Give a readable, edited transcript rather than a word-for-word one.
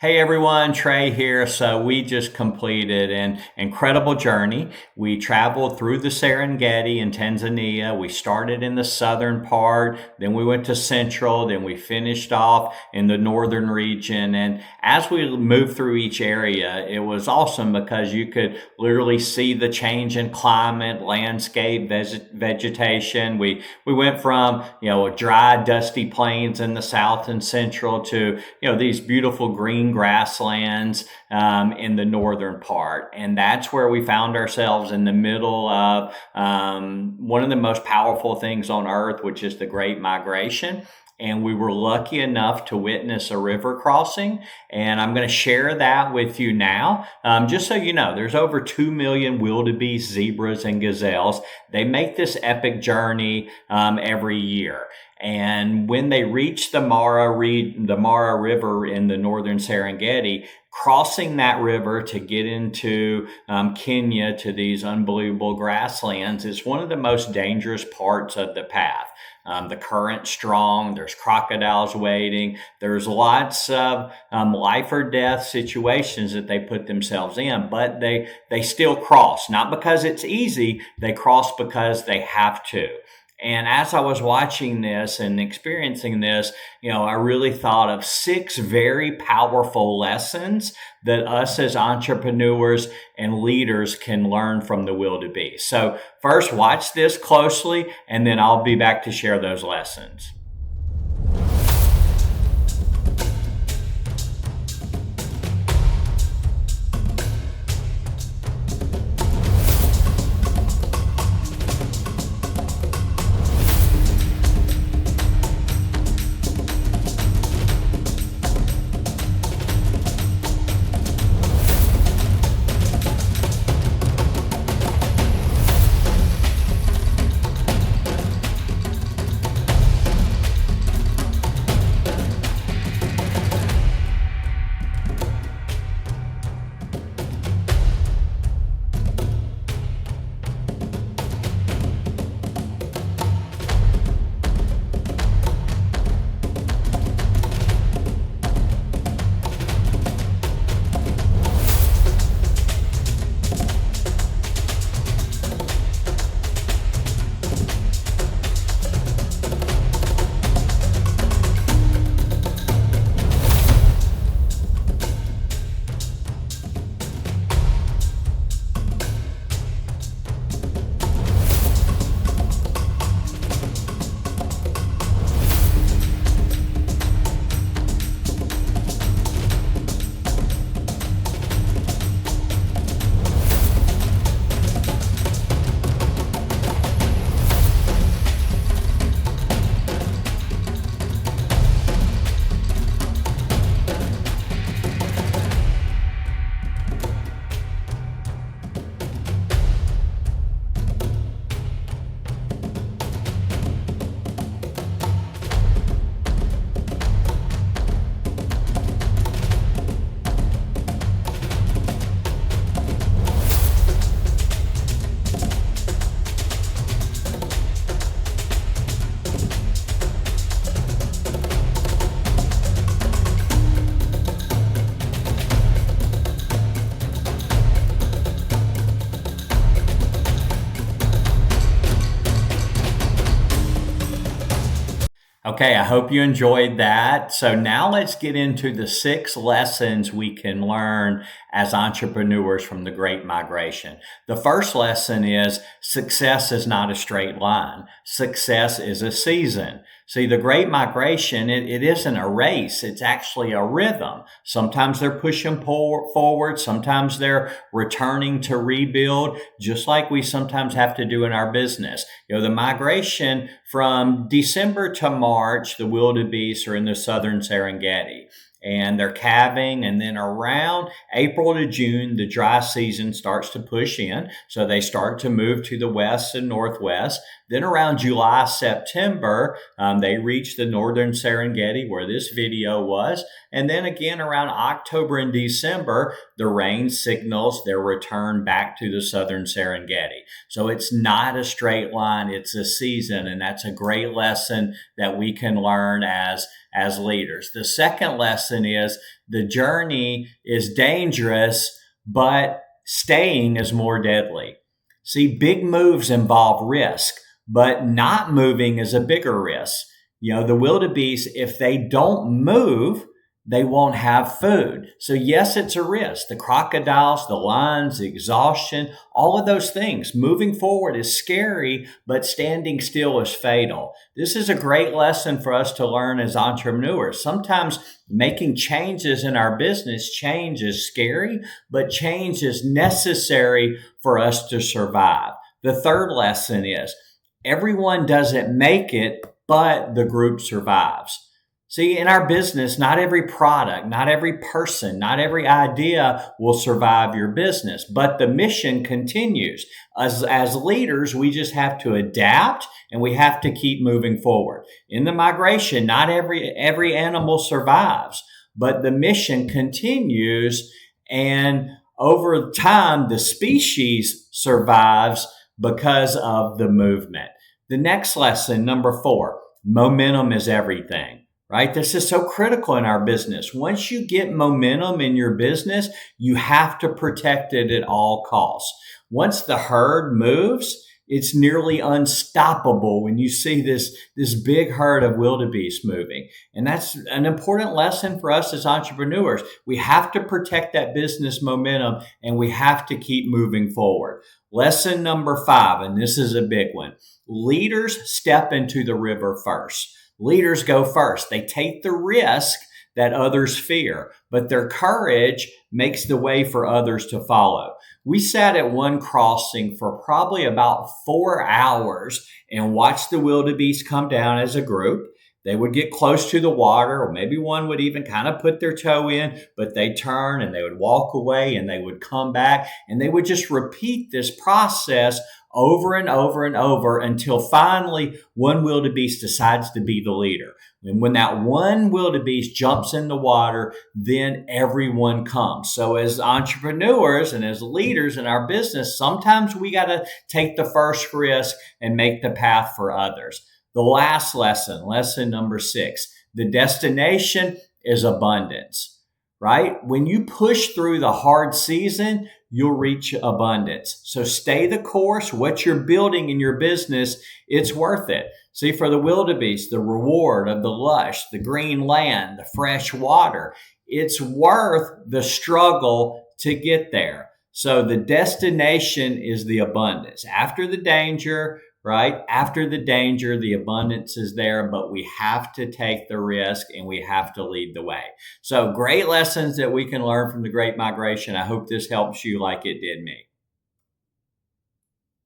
Hey everyone, Trey here. So we just completed an incredible journey. We traveled through the Serengeti in Tanzania. We started in the southern part, then we went to central, then we finished off in the northern region. And as we moved through each area, it was awesome because you could literally see the change in climate, landscape, vegetation. We went from, dry, dusty plains in the south and central to, these beautiful green grasslands in the northern part. And that's where we found ourselves in the middle of one of the most powerful things on earth, which is the Great Migration. And we were lucky enough to witness a river crossing. And I'm going to share that with you now. Just so you know, there's over 2 million wildebeest, zebras, and gazelles. They make this epic journey every year. And when they reach the Mara River in the northern Serengeti, crossing that river to get into Kenya to these unbelievable grasslands is one of the most dangerous parts of the path. The current's strong, there's crocodiles waiting, there's lots of life or death situations that they put themselves in, but they still cross, not because it's easy, they cross because they have to. And as I was watching this and experiencing this, I really thought of 6 very powerful lessons that us as entrepreneurs and leaders can learn from the wildebeest. So first, watch this closely, and then I'll be back to share those lessons. Okay, I hope you enjoyed that. So now let's get into the 6 lessons we can learn as entrepreneurs from the Great Migration. The first lesson is success is not a straight line. Success is a season. See, the Great Migration, it isn't a race. It's actually a rhythm. Sometimes they're pushing forward. Sometimes they're returning to rebuild, just like we sometimes have to do in our business. The migration from December to March, the wildebeest are in the southern Serengeti. And they're calving, and then around April to June, the dry season starts to push in. So they start to move to the west and northwest. Then around July, September, they reach the northern Serengeti where this video was. And then again around October and December, the rain signals their return back to the southern Serengeti. So it's not a straight line, it's a season. And that's a great lesson that we can learn as as leaders. The second lesson is the journey is dangerous, but staying is more deadly. See, big moves involve risk, but not moving is a bigger risk. The wildebeest, if they don't move, they won't have food. So yes, it's a risk. The crocodiles, the lions, the exhaustion, all of those things. Moving forward is scary, but standing still is fatal. This is a great lesson for us to learn as entrepreneurs. Sometimes making changes in our business, change is scary, but change is necessary for us to survive. The third lesson is everyone doesn't make it, but the group survives. See, in our business, not every product, not every person, not every idea will survive your business, but the mission continues. As leaders, we just have to adapt and we have to keep moving forward. In the migration, not every animal survives, but the mission continues, and over time, the species survives because of the movement. The next lesson, number 4, momentum is everything. Right? This is so critical in our business. Once you get momentum in your business, you have to protect it at all costs. Once the herd moves, it's nearly unstoppable when you see this big herd of wildebeest moving. And that's an important lesson for us as entrepreneurs. We have to protect that business momentum and we have to keep moving forward. Lesson number 5, and this is a big one. Leaders step into the river first. Leaders go first. They take the risk that others fear, but their courage makes the way for others to follow. We sat at one crossing for probably about 4 hours and watched the wildebeest come down as a group. They would get close to the water, or maybe one would even kind of put their toe in, but they'd turn and they would walk away and they would come back, and they would just repeat this process over and over and over until finally one wildebeest decides to be the leader. And when that one wildebeest jumps in the water, then everyone comes. So as entrepreneurs and as leaders in our business, sometimes we got to take the first risk and make the path for others. The last lesson, lesson number 6, the destination is abundance, right? When you push through the hard season, you'll reach abundance. So stay the course. What you're building in your business, it's worth it. See, for the wildebeest, the reward of the lush, the green land, the fresh water, it's worth the struggle to get there. So the destination is the abundance. After the danger, right? After the danger, the abundance is there, but we have to take the risk and we have to lead the way. So great lessons that we can learn from the Great Migration. I hope this helps you like it did me.